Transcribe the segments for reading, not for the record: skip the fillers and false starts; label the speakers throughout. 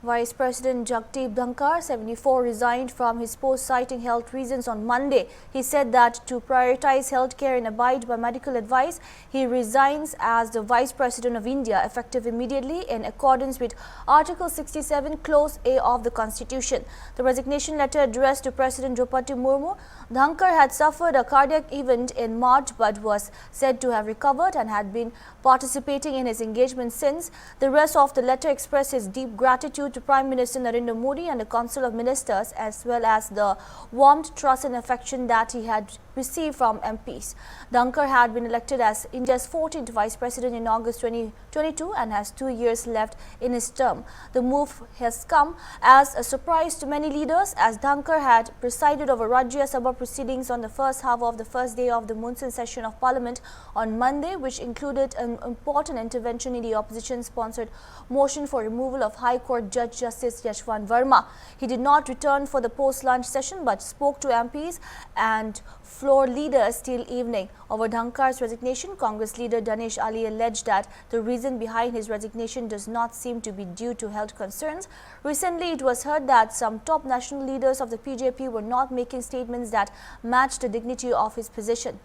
Speaker 1: Vice President Jagdeep Dhankar, 74, resigned from his post citing health reasons on Monday. He said that to prioritize healthcare and abide by medical advice, he resigns as the Vice President of India, effective immediately in accordance with Article 67, Clause A of the Constitution. The resignation letter addressed to President Draupadi Murmu. Dhankar had suffered a cardiac event in March but was said to have recovered and had been participating in his engagement since. The rest of the letter expressed his deep gratitude to Prime Minister Narendra Modi and the Council of Ministers, as well as the warmth, trust and affection that he had received from MPs. Dhankar had been elected as India's 14th Vice President in August 2022 and has 2 years left in his term. The move has come as a surprise to many leaders, as Dhankar had presided over Rajya Sabha proceedings on the first half of the first day of the monsoon session of Parliament on Monday, which included an important intervention in the opposition-sponsored motion for removal of High Court Judge Justice Yashwant Verma. He did not return for the post-lunch session but spoke to MPs and floor leaders till evening. Over Dhankar's resignation, Congress leader Danesh Ali alleged that the reason behind his resignation does not seem to be due to health concerns. Recently, it was heard that some top national leaders of the BJP were not making statements that matched the dignity of his position.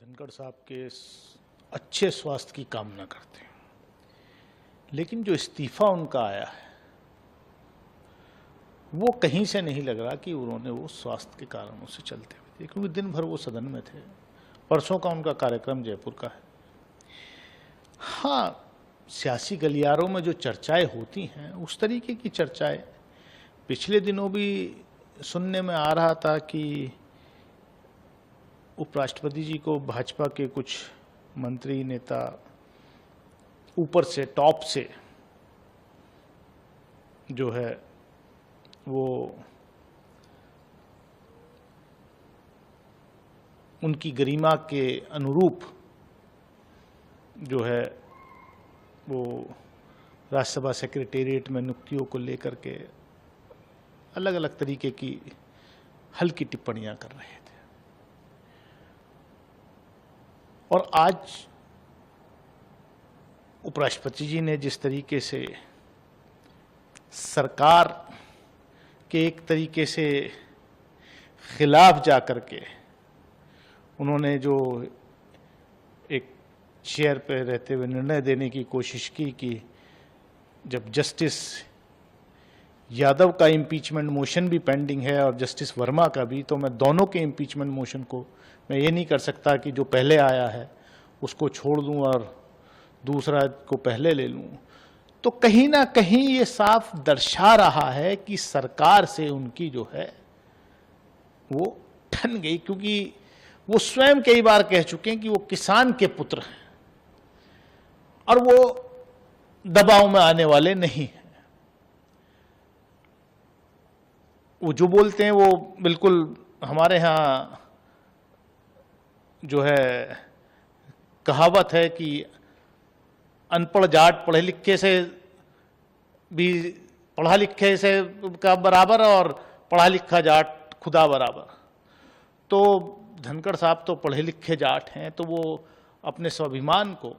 Speaker 2: Dhankhar साहब के अच्छे स्वास्थ्य की कामना करते हैं, लेकिन जो इस्तीफा उनका आया है वो कहीं से नहीं लग रहा कि उन्होंने वो स्वास्थ्य के कारणों से चलते हुए थे, क्योंकि दिन भर वो सदन में थे। परसों का उनका कार्यक्रम जयपुर का है। हाँ, सियासी गलियारों में जो चर्चाएं होती हैं उस तरीके की चर्चाएं पिछले दिनों भी सुनने में आ रहा था कि उपराष्ट्रपति जी को भाजपा के कुछ मंत्री नेता ऊपर से टॉप से जो है वो उनकी गरिमा के अनुरूप जो है वो राज्यसभा सेक्रेटेरिएट में नियुक्तियों को लेकर के अलग अलग तरीके की हल्की टिप्पणियां कर रहे थे। और आज उपराष्ट्रपति जी ने जिस तरीके से सरकार के एक तरीके से खिलाफ जाकर के उन्होंने जो एक चेयर पे रहते हुए निर्णय देने की कोशिश की कि जब जस्टिस यादव का इम्पीचमेंट मोशन भी पेंडिंग है और जस्टिस वर्मा का भी, तो मैं दोनों के इम्पीचमेंट मोशन को मैं ये नहीं कर सकता कि जो पहले आया है उसको छोड़ दूं और दूसरा को पहले ले लूं। तो कहीं ना कहीं ये साफ दर्शा रहा है कि सरकार से उनकी जो है वो ठन गई, क्योंकि वो स्वयं कई बार कह चुके हैं कि वो किसान के पुत्र हैं और वो दबाव में आने वाले नहीं हैं। वो जो बोलते हैं वो बिल्कुल हमारे यहाँ जो है कहावत है कि अनपढ़ जाट पढ़े लिखे से भी पढ़ा लिखे से का बराबर और पढ़ा लिखा जाट खुदा बराबर। तो धनखड़ साहब तो पढ़े लिखे जाट हैं, तो वो अपने स्वाभिमान को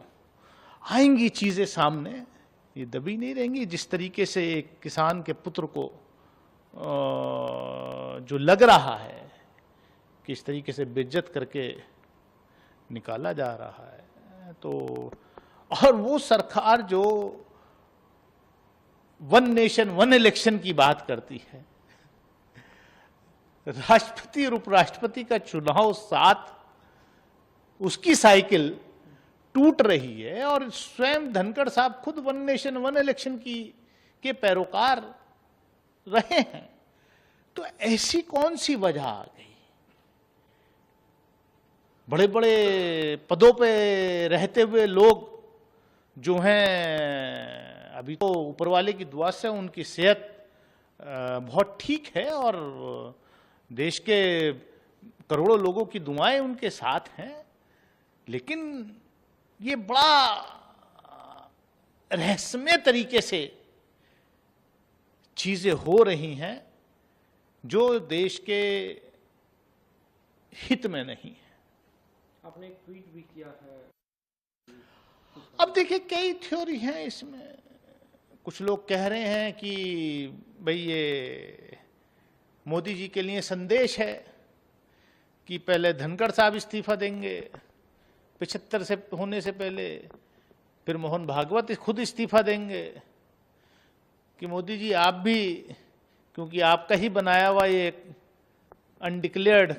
Speaker 2: आएंगी चीज़ें सामने, ये दबी नहीं रहेंगी। जिस तरीके से एक किसान के पुत्र को जो लग रहा है कि इस तरीके से बेइज्जत करके निकाला जा रहा है, तो और वो सरकार जो वन नेशन वन इलेक्शन की बात करती है, राष्ट्रपति और उपराष्ट्रपति का चुनाव साथ उसकी साइकिल टूट रही है और स्वयं धनखड़ साहब खुद वन नेशन वन इलेक्शन के पैरोकार रहे हैं। तो ऐसी कौन सी वजह आ गई? बड़े बड़े पदों पे रहते हुए लोग जो हैं, अभी तो ऊपर वाले की दुआ से उनकी सेहत बहुत ठीक है और देश के करोड़ों लोगों की दुआएं उनके साथ हैं, लेकिन ये बड़ा रहस्यमय तरीके से चीजें हो रही हैं जो देश के हित में नहीं है।
Speaker 3: आपने एक ट्वीट भी किया है
Speaker 2: अब देखिए कई थ्योरी हैं इसमें। कुछ लोग कह रहे हैं कि भाई ये मोदी जी के लिए संदेश है कि पहले धनखड़ साहब इस्तीफा देंगे 75 से होने से पहले, फिर मोहन भागवत खुद इस्तीफा देंगे कि मोदी जी आप भी, क्योंकि आपका ही बनाया हुआ ये अनडिक्लेयर्ड,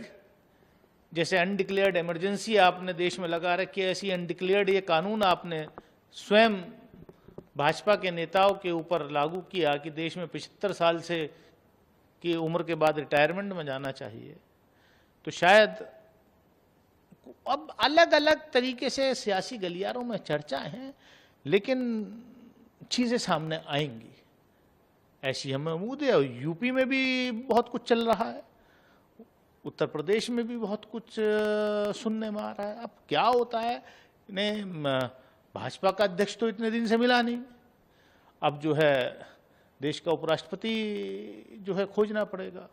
Speaker 2: जैसे अनडिक्लेयर्ड इमरजेंसी आपने देश में लगा रखी है, ऐसी अनडिक्लेयर्ड ये कानून आपने स्वयं भाजपा के नेताओं के ऊपर लागू किया कि देश में 75 साल से की उम्र के बाद रिटायरमेंट में जाना चाहिए। तो शायद अब अलग अलग तरीके से सियासी गलियारों में चर्चा है, लेकिन चीज़ें सामने आएंगी ऐसी हमें उम्मीद है। यूपी में भी बहुत कुछ चल रहा है, उत्तर प्रदेश में भी बहुत कुछ सुनने में आ रहा है। अब क्या होता है, इन्हें भाजपा का अध्यक्ष तो इतने दिन से मिला नहीं, अब जो है देश का उपराष्ट्रपति जो है खोजना पड़ेगा।